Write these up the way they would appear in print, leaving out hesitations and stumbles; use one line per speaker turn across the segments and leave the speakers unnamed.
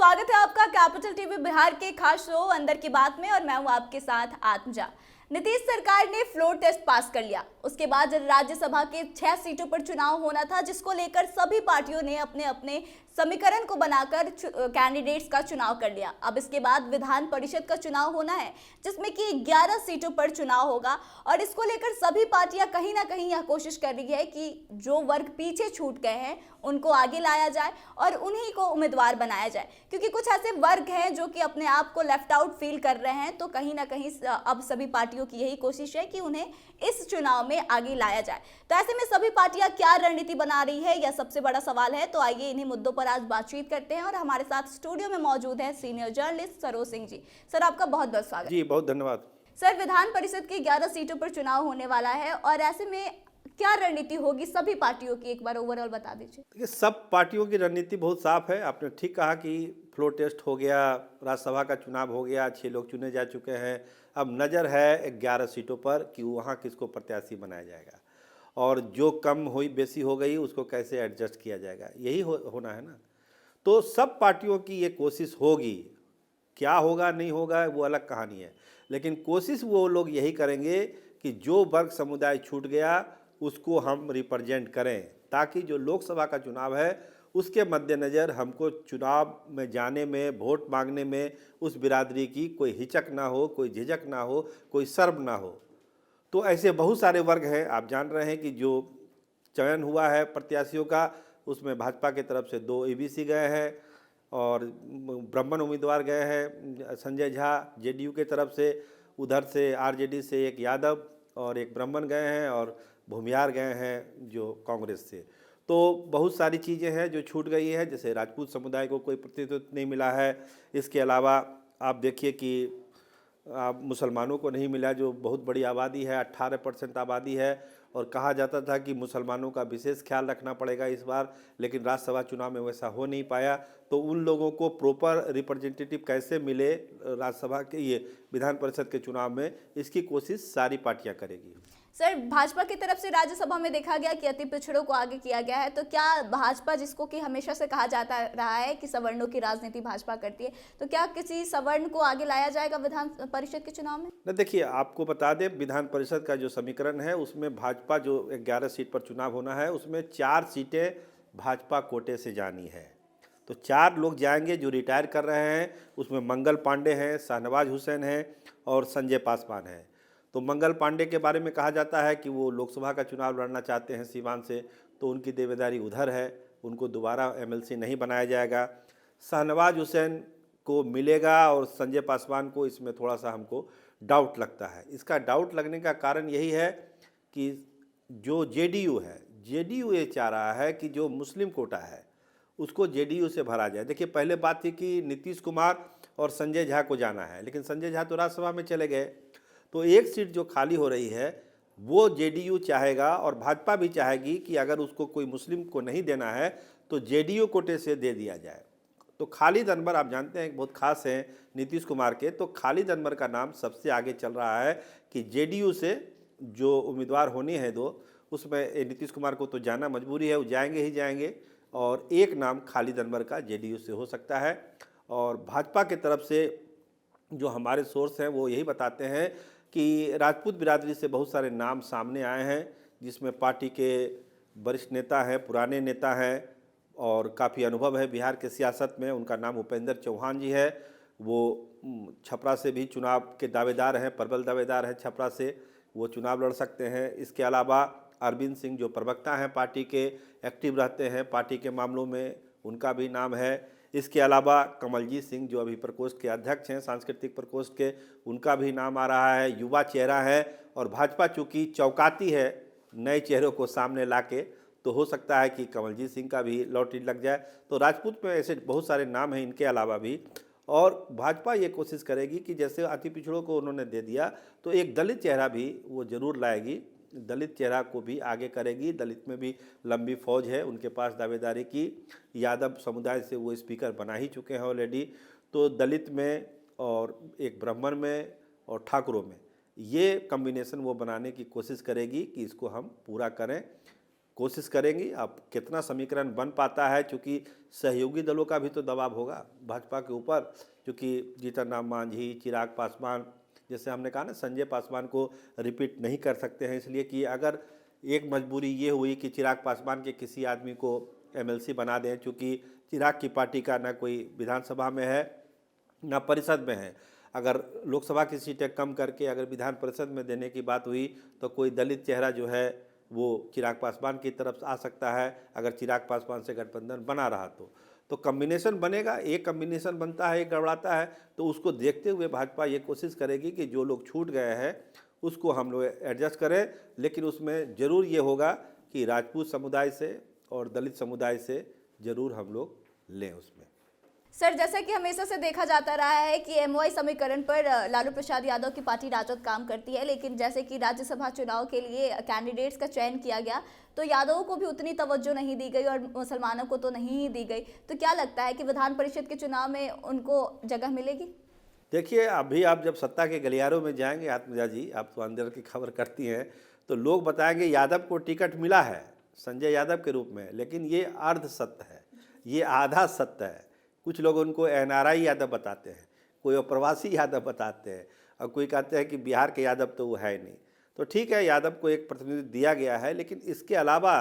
स्वागत है आपका कैपिटल टीवी बिहार के खास शो अंदर की बात में और मैं हूं आपके साथ आत्मजा। नीतीश सरकार ने फ्लोर टेस्ट पास कर लिया। उसके बाद राज्यसभा के 6 सीटों पर चुनाव होना था, जिसको लेकर सभी पार्टियों ने अपने अपने समीकरण को बनाकर कैंडिडेट्स का चुनाव कर लिया। अब इसके बाद विधान परिषद का चुनाव होना है, जिसमें कि 11 सीटों पर चुनाव होगा और इसको लेकर सभी पार्टियां कहीं ना कहीं यह कोशिश कर रही है कि जो वर्ग पीछे छूट गए हैं उनको आगे लाया जाए और उन्हीं को उम्मीदवार बनाया जाए, क्योंकि कुछ ऐसे वर्ग हैं जो कि अपने आप को लेफ्ट आउट फील कर रहे हैं। तो कहीं ना कहीं अब सभी पार्टियों की यही कोशिश है कि उन्हें इस चुनाव में आगे लाया जाए। तो ऐसे में सभी पार्टियां क्या रणनीति बना रही है, यह सबसे बड़ा सवाल है। तो आइए इन्हीं मुद्दों पर आज बातचीत करते हैं और हमारे साथ स्टूडियो में मौजूद है senior journalist Saroj Singh ji. Sir, आपका बहुत बहुत स्वागत।
जी, बहुत धन्यवाद।
सर, विधान परिषद की 11 सीटों पर चुनाव होने वाला है और ऐसे में क्या रणनीति होगी सभी पार्टियों की, एक बार ओवरऑल बता दीजिए।
देखिए, सब पार्टियों की रणनीति बहुत साफ है। आपने ठीक कहा कि फ्लोर टेस्ट हो गया, राज्यसभा का चुनाव हो गया, 6 लोग चुने जा चुके हैं। अब नज़र है 11 सीटों पर कि वहाँ किसको प्रत्याशी बनाया जाएगा और जो कम हुई बेसी हो गई उसको कैसे एडजस्ट किया जाएगा, यही होना है ना। तो सब पार्टियों की ये कोशिश होगी। क्या होगा नहीं होगा वो अलग कहानी है, लेकिन कोशिश वो लोग यही करेंगे कि जो वर्ग समुदाय छूट गया उसको हम रिप्रेजेंट करें, ताकि जो लोकसभा का चुनाव है उसके मद्देनज़र हमको चुनाव में जाने में, वोट मांगने में उस बिरादरी की कोई हिचक ना हो, कोई झिझक ना हो, कोई शर्म ना हो। तो ऐसे बहुत सारे वर्ग हैं। आप जान रहे हैं कि जो चयन हुआ है प्रत्याशियों का, उसमें भाजपा की तरफ से 2 एबीसी गए हैं और ब्राह्मण उम्मीदवार गए हैं, संजय झा जेडीयू के तरफ से, उधर से आरजेडी से एक यादव और एक ब्राह्मण गए हैं और भूमियार गए हैं जो कांग्रेस से। तो बहुत सारी चीज़ें हैं जो छूट गई है, जैसे राजपूत समुदाय को कोई प्रतिनिधित्व नहीं मिला है। इसके अलावा आप देखिए कि मुसलमानों को नहीं मिला, जो बहुत बड़ी आबादी है, 18% आबादी है और कहा जाता था कि मुसलमानों का विशेष ख्याल रखना पड़ेगा इस बार, लेकिन राज्यसभा चुनाव में वैसा हो नहीं पाया। तो उन लोगों को प्रॉपर रिप्रेजेंटेटिव कैसे मिले राज्यसभा के, ये विधान परिषद के चुनाव में, इसकी कोशिश सारी पार्टियां करेगी।
सर, भाजपा की तरफ से राज्यसभा में देखा गया कि अति पिछड़ों को आगे किया गया है, तो क्या भाजपा, जिसको कि हमेशा से कहा जाता रहा है कि सवर्णों की राजनीति भाजपा करती है, तो क्या किसी सवर्ण को आगे लाया जाएगा विधान परिषद के चुनाव में?
न, देखिए, आपको बता दें, विधान परिषद का जो समीकरण है उसमें भाजपा जो 11 सीट पर चुनाव होना है उसमें 4 सीटें भाजपा कोटे से जानी है। तो 4 लोग जाएंगे जो रिटायर कर रहे हैं। उसमें मंगल पांडे हैं, शाहनवाज हुसैन हैं और संजय पासवान हैं। तो मंगल पांडे के बारे में कहा जाता है कि वो लोकसभा का चुनाव लड़ना चाहते हैं सीवान से, तो उनकी दावेदारी उधर है, उनको दोबारा एमएलसी नहीं बनाया जाएगा। शाहनवाज हुसैन को मिलेगा और संजय पासवान को, इसमें थोड़ा सा हमको डाउट लगता है। इसका डाउट लगने का कारण यही है कि जो जेडीयू है, जेडीयू ये चाह रहा है कि जो मुस्लिम कोटा है उसको जेडीयू से भरा जाए। देखिए, पहले बात थी कि नीतीश कुमार और संजय झा को जाना है, लेकिन संजय झा तो राज्यसभा में चले गए। तो एक सीट जो खाली हो रही है वो जेडीयू चाहेगा और भाजपा भी चाहेगी कि अगर उसको कोई मुस्लिम को नहीं देना है तो जेडीयू कोटे से दे दिया जाए। तो खालिद अनवर, आप जानते हैं, बहुत खास हैं नीतीश कुमार के, तो खालिद अनवर का नाम सबसे आगे चल रहा है कि जेडीयू से जो उम्मीदवार होने हैं 2, उसमें नीतीश कुमार को तो जाना मजबूरी है, वो जाएंगे ही जाएंगे, और एक नाम खालिद अनवर का जेडीयू से हो सकता है। और भाजपा की तरफ से जो हमारे सोर्स हैं वो यही बताते हैं कि राजपूत बिरादरी से बहुत सारे नाम सामने आए हैं, जिसमें पार्टी के वरिष्ठ नेता हैं, पुराने नेता हैं और काफ़ी अनुभव है बिहार के सियासत में। उनका नाम उपेंद्र चौहान जी है। वो छपरा से भी चुनाव के दावेदार हैं, प्रबल दावेदार हैं छपरा से, वो चुनाव लड़ सकते हैं। इसके अलावा अरविंद सिंह जो प्रवक्ता हैं पार्टी के, एक्टिव रहते हैं पार्टी के मामलों में, उनका भी नाम है। इसके अलावा कमलजीत सिंह जो अभी प्रकोष्ठ के अध्यक्ष हैं, सांस्कृतिक प्रकोष्ठ के, उनका भी नाम आ रहा है। युवा चेहरा है और भाजपा चूँकि चौकाती है नए चेहरों को सामने लाके, तो हो सकता है कि कमलजीत सिंह का भी लॉटरी लग जाए। तो राजपूत में ऐसे बहुत सारे नाम हैं इनके अलावा भी। और भाजपा ये कोशिश करेगी कि जैसे अति पिछड़ों को उन्होंने दे दिया, तो एक दलित चेहरा भी वो ज़रूर लाएगी, दलित चेहरा को भी आगे करेगी। दलित में भी लंबी फौज है उनके पास दावेदारी की। यादव समुदाय से वो स्पीकर बना ही चुके हैं ऑलरेडी। तो दलित में और एक ब्राह्मण में और ठाकुरों में ये कम्बिनेशन वो बनाने की कोशिश करेगी कि इसको हम पूरा करें। कोशिश करेंगी। अब कितना समीकरण बन पाता है, क्योंकि सहयोगी दलों का भी तो दबाव होगा भाजपा के ऊपर, क्योंकि जीतन राम मांझी, चिराग पासवान, जैसे हमने कहा ना, संजय पासवान को रिपीट नहीं कर सकते हैं, इसलिए कि अगर एक मजबूरी ये हुई कि चिराग पासवान के किसी आदमी को एमएलसी बना दें, क्योंकि चिराग की पार्टी का ना कोई विधानसभा में है ना परिषद में है। अगर लोकसभा की सीटें कम करके अगर विधान परिषद में देने की बात हुई तो कोई दलित चेहरा जो है वो चिराग पासवान की तरफ आ सकता है, अगर चिराग पासवान से गठबंधन बना रहा तो कम्बिनेशन बनेगा। एक कम्बिनेशन बनता है, एक गड़बड़ाता है, तो उसको देखते हुए भाजपा ये कोशिश करेगी कि जो लोग छूट गए हैं उसको हम लोग एडजस्ट करें, लेकिन उसमें ज़रूर ये होगा कि राजपूत समुदाय से और दलित समुदाय से ज़रूर हम लोग लें उसमें।
सर, जैसा कि हमेशा से देखा जाता रहा है कि एमओआई समीकरण पर लालू प्रसाद यादव की पार्टी राजद काम करती है, लेकिन जैसे कि राज्यसभा चुनाव के लिए कैंडिडेट्स का चयन किया गया तो यादवों को भी उतनी तवज्जो नहीं दी गई और मुसलमानों को तो नहीं ही दी गई। तो क्या लगता है कि विधान परिषद के चुनाव में उनको जगह मिलेगी?
देखिए, अभी आप जब सत्ता के गलियारों में जाएंगे आत्मजा जी, आप तो अंदर की खबर करती हैं, तो लोग बताएंगे यादव को टिकट मिला है संजय यादव के रूप में, लेकिन ये अर्ध सत्य है, ये आधा सत्य है। कुछ लोग उनको एनआरआई यादव बताते हैं, कोई अप्रवासी यादव बताते हैं, और कोई कहते हैं कि बिहार के यादव तो वो है ही नहीं। तो ठीक है, यादव को एक प्रतिनिधि दिया गया है, लेकिन इसके अलावा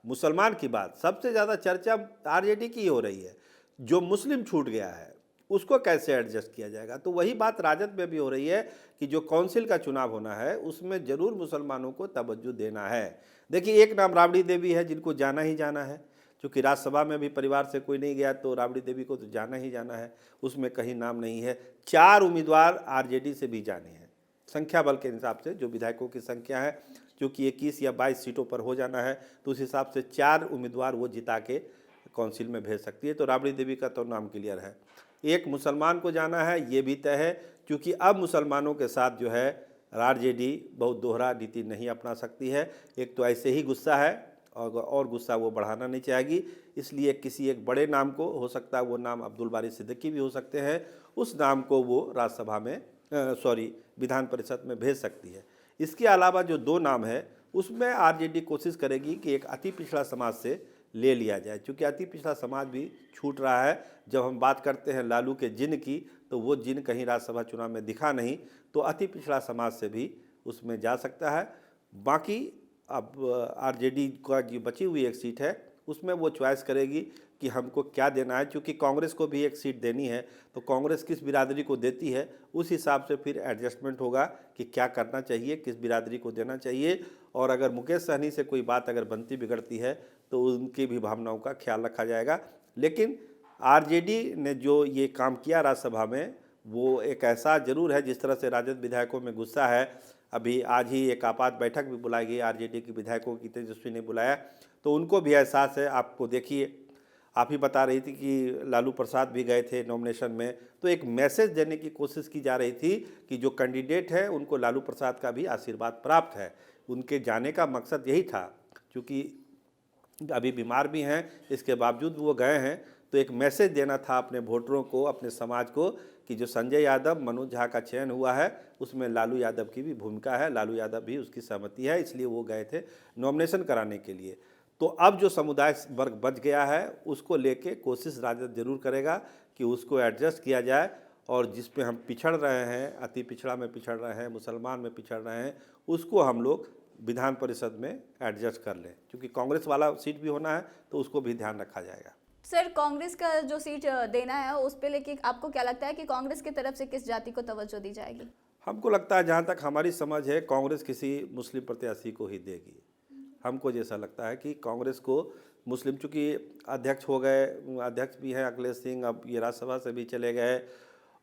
मुसलमान की बात सबसे ज़्यादा चर्चा आरजेडी की हो रही है। जो मुस्लिम छूट गया है उसको कैसे एडजस्ट किया जाएगा, तो वही बात राजद में भी हो रही है कि जो काउंसिल का चुनाव होना है उसमें ज़रूर मुसलमानों को तवज्जो देना है। देखिए, एक नाम राबड़ी देवी है जिनको जाना ही जाना है, क्योंकि राज्यसभा में भी परिवार से कोई नहीं गया तो राबड़ी देवी को तो जाना ही जाना है, उसमें कहीं नाम नहीं है। 4 उम्मीदवार आरजेडी से भी जाने हैं, संख्या बल के हिसाब से जो विधायकों की संख्या है, क्योंकि 21 या 22 सीटों पर हो जाना है, तो उस हिसाब से 4 उम्मीदवार वो जिता के काउंसिल में भेज सकती है। तो राबड़ी देवी का तो नाम क्लियर है। एक मुसलमान को जाना है, ये भी तय है, क्योंकि अब मुसलमानों के साथ जो है आरजेडी बहुत दोहरा नीति नहीं अपना सकती है। एक तो ऐसे ही गुस्सा है और गुस्सा वो बढ़ाना नहीं चाहेगी, इसलिए किसी एक बड़े नाम को, हो सकता है वो नाम अब्दुल बारी सिद्दीकी भी हो सकते हैं, उस नाम को वो राज्यसभा में विधान परिषद में भेज सकती है। इसके अलावा जो 2 नाम है उसमें आरजेडी कोशिश करेगी कि एक अति पिछड़ा समाज से ले लिया जाए, क्योंकि अति पिछड़ा समाज भी छूट रहा है। जब हम बात करते हैं लालू के जिन की, तो वो जिन कहीं राज्यसभा चुनाव में दिखा नहीं, तो अति पिछड़ा समाज से भी उसमें जा सकता है। बाकी अब आरजेडी का जो बची हुई एक सीट है उसमें वो चॉइस करेगी कि हमको क्या देना है, क्योंकि कांग्रेस को भी एक सीट देनी है, तो कांग्रेस किस बिरादरी को देती है उस हिसाब से फिर एडजस्टमेंट होगा कि क्या करना चाहिए, किस बिरादरी को देना चाहिए। और अगर मुकेश सहनी से कोई बात अगर बनती बिगड़ती है तो उनकी भी भावनाओं का ख्याल रखा जाएगा। लेकिन आरजेडी ने जो ये काम किया राज्यसभा में, वो एक ऐसा जरूर है, जिस तरह से राजद विधायकों में गुस्सा है, अभी आज ही एक आपात बैठक भी बुलाई गई आरजेडी के विधायकों की, तेजस्वी ने बुलाया, तो उनको भी एहसास है। आपको देखिए, आप ही बता रही थी कि लालू प्रसाद भी गए थे नॉमिनेशन में, तो एक मैसेज देने की कोशिश की जा रही थी कि जो कैंडिडेट है उनको लालू प्रसाद का भी आशीर्वाद प्राप्त है। उनके जाने का मकसद यही था, क्योंकि अभी बीमार भी हैं, इसके बावजूद वो गए हैं, तो एक मैसेज देना था अपने वोटरों को, अपने समाज को, कि जो संजय यादव, मनोज झा का चयन हुआ है उसमें लालू यादव की भी भूमिका है, लालू यादव भी उसकी सहमति है, इसलिए वो गए थे नॉमिनेशन कराने के लिए। तो अब जो समुदाय वर्ग बच गया है उसको लेके कोशिश राजद जरूर करेगा कि उसको एडजस्ट किया जाए, और जिस पे हम पिछड़ रहे हैं, अति पिछड़ा में पिछड़ रहे हैं, मुसलमान में पिछड़ रहे हैं, उसको हम लोग विधान परिषद में एडजस्ट कर लें, क्योंकि कांग्रेस वाला सीट भी होना है तो उसको भी ध्यान रखा जाएगा।
सर, कांग्रेस का जो सीट देना है उस पे लेके आपको क्या लगता है कि कांग्रेस की तरफ से किस जाति को तवज्जो दी जाएगी?
हमको लगता है, जहाँ तक हमारी समझ है, कांग्रेस किसी मुस्लिम प्रत्याशी को ही देगी। हमको जैसा लगता है कि कांग्रेस को मुस्लिम, चूँकि अध्यक्ष हो गए, अध्यक्ष भी हैं अखिलेश सिंह, अब ये राज्यसभा से भी चले गए,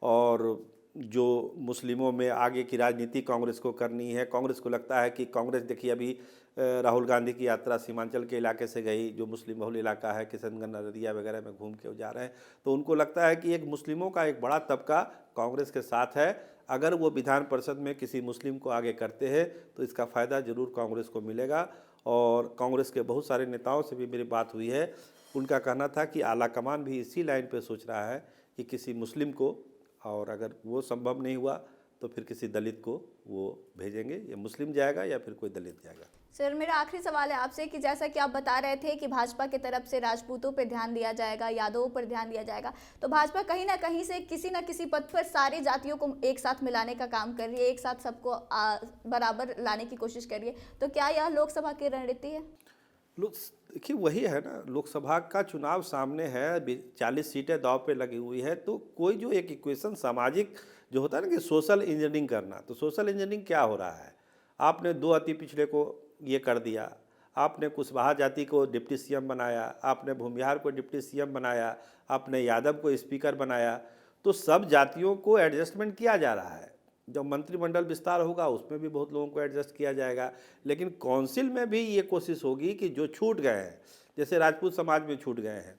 और जो मुस्लिमों में आगे की राजनीति कांग्रेस को करनी है। कांग्रेस को लगता है कि कांग्रेस, देखिए अभी राहुल गांधी की यात्रा सीमांचल के इलाके से गई, जो मुस्लिम बहुल इलाका है, किशनगंज, नदिया वगैरह में घूम के जा रहे हैं, तो उनको लगता है कि एक मुस्लिमों का एक बड़ा तबका कांग्रेस के साथ है। अगर वो विधान परिषद में किसी मुस्लिम को आगे करते हैं तो इसका फ़ायदा ज़रूर कांग्रेस को मिलेगा। और कांग्रेस के बहुत सारे नेताओं से भी मेरी बात हुई है, उनका कहना था कि आला कमान भी इसी लाइन पे सोच रहा है कि किसी मुस्लिम को, और अगर वो संभव नहीं हुआ तो फिर किसी दलित को वो भेजेंगे, या मुस्लिम जाएगा या फिर कोई दलित जाएगा।
सर, मेरा आखिरी सवाल है आपसे कि जैसा कि आप बता रहे थे कि भाजपा की तरफ से राजपूतों पर ध्यान दिया जाएगा, यादवों पर ध्यान दिया जाएगा, तो भाजपा कहीं ना कहीं से किसी न किसी पद पर सारी जातियों को एक साथ मिलाने का काम कर रही है, एक साथ सबको बराबर लाने की कोशिश कर रही है, तो क्या यह लोकसभा की रणनीति है?
देखिए वही है ना, लोकसभा का चुनाव सामने है, 40 सीटें दांव पे लगी हुई है, तो कोई जो एक इक्वेशन सामाजिक जो होता है ना कि सोशल इंजीनियरिंग करना, तो सोशल इंजीनियरिंग क्या हो रहा है, आपने 2 अति पिछड़े को ये कर दिया, आपने कुशवाहा जाति को डिप्टी सीएम बनाया, आपने भूमिहार को डिप्टी सीएम बनाया, आपने यादव को स्पीकर बनाया, तो सब जातियों को एडजस्टमेंट किया जा रहा है। जब मंत्रिमंडल विस्तार होगा उसमें भी बहुत लोगों को एडजस्ट किया जाएगा, लेकिन काउंसिल में भी ये कोशिश होगी कि जो छूट गए हैं, जैसे राजपूत समाज में छूट गए हैं,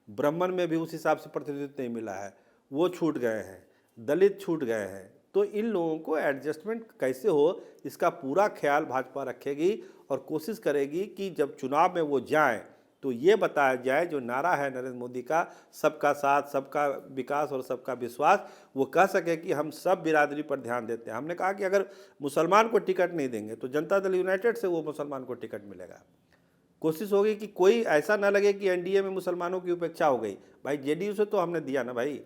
ब्राह्मण में भी उस हिसाब से प्रतिनिधित्व नहीं मिला है, वो छूट गए हैं, दलित छूट गए हैं, तो इन लोगों को एडजस्टमेंट कैसे हो इसका पूरा ख्याल भाजपा रखेगी और कोशिश करेगी कि जब चुनाव में वो जाएं तो ये बताया जाए, जो नारा है नरेंद्र मोदी का, सबका साथ, सबका विकास और सबका विश्वास, वो कह सके कि हम सब बिरादरी पर ध्यान देते हैं। हमने कहा कि अगर मुसलमान को टिकट नहीं देंगे तो जनता दल यूनाइटेड से वो मुसलमान को टिकट मिलेगा। कोशिश होगी कि कोई ऐसा ना लगे कि एनडीए में मुसलमानों की उपेक्षा हो गई, भाई जेडीयू से तो हमने दिया ना, भाई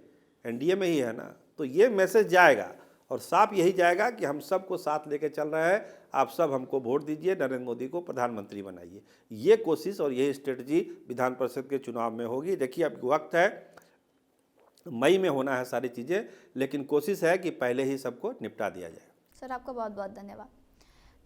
एनडीए में ही है ना, तो ये मैसेज जाएगा और साफ यही जाएगा कि हम सबको साथ लेके चल रहे हैं, आप सब हमको वोट दीजिए, नरेंद्र मोदी को प्रधानमंत्री बनाइए। ये कोशिश और यही स्ट्रेटजी विधान परिषद के चुनाव में होगी। देखिए अब वक्त है, मई में होना है सारी चीज़ें, लेकिन कोशिश है कि पहले ही सबको निपटा दिया जाए।
सर आपका बहुत बहुत धन्यवाद।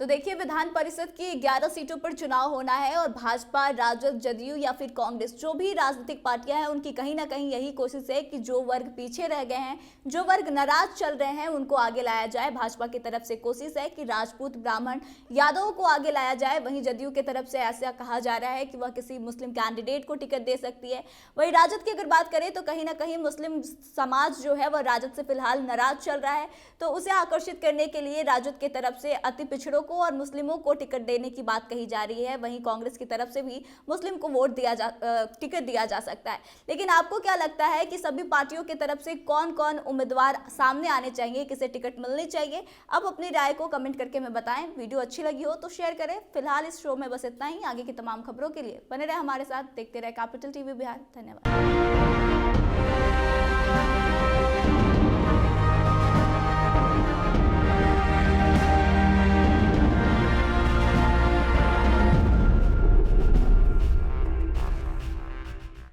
तो देखिए, विधान परिषद की 11 सीटों पर चुनाव होना है और भाजपा, राजद, जदयू या फिर कांग्रेस, जो भी राजनीतिक पार्टियां हैं, उनकी कहीं ना कहीं यही कोशिश है कि जो वर्ग पीछे रह गए हैं, जो वर्ग नाराज चल रहे हैं, उनको आगे लाया जाए। भाजपा की तरफ से कोशिश है कि राजपूत, ब्राह्मण, यादवों को आगे लाया जाए। वहीं जदयू की तरफ से ऐसा कहा जा रहा है कि वह किसी मुस्लिम कैंडिडेट को टिकट दे सकती है। वहीं राजद की अगर बात करें तो कहीं ना कहीं मुस्लिम समाज जो है वह राजद से फिलहाल नाराज चल रहा है, तो उसे आकर्षित करने के लिए राजद की तरफ से अति पिछड़ों को और मुस्लिमों को टिकट देने की बात कही जा रही है। वहीं कांग्रेस की तरफ से भी मुस्लिम को टिकट दिया जा सकता है। लेकिन आपको क्या लगता है कि सभी पार्टियों की तरफ से कौन कौन उम्मीदवार सामने आने चाहिए, किसे टिकट मिलनी चाहिए? आप अपनी राय को कमेंट करके हमें बताएं। वीडियो अच्छी लगी हो तो शेयर करें। फिलहाल इस शो में बस इतना ही। आगे की तमाम खबरों के लिए बने रहे हमारे साथ, देखते रहे कैपिटल टीवी बिहार। धन्यवाद।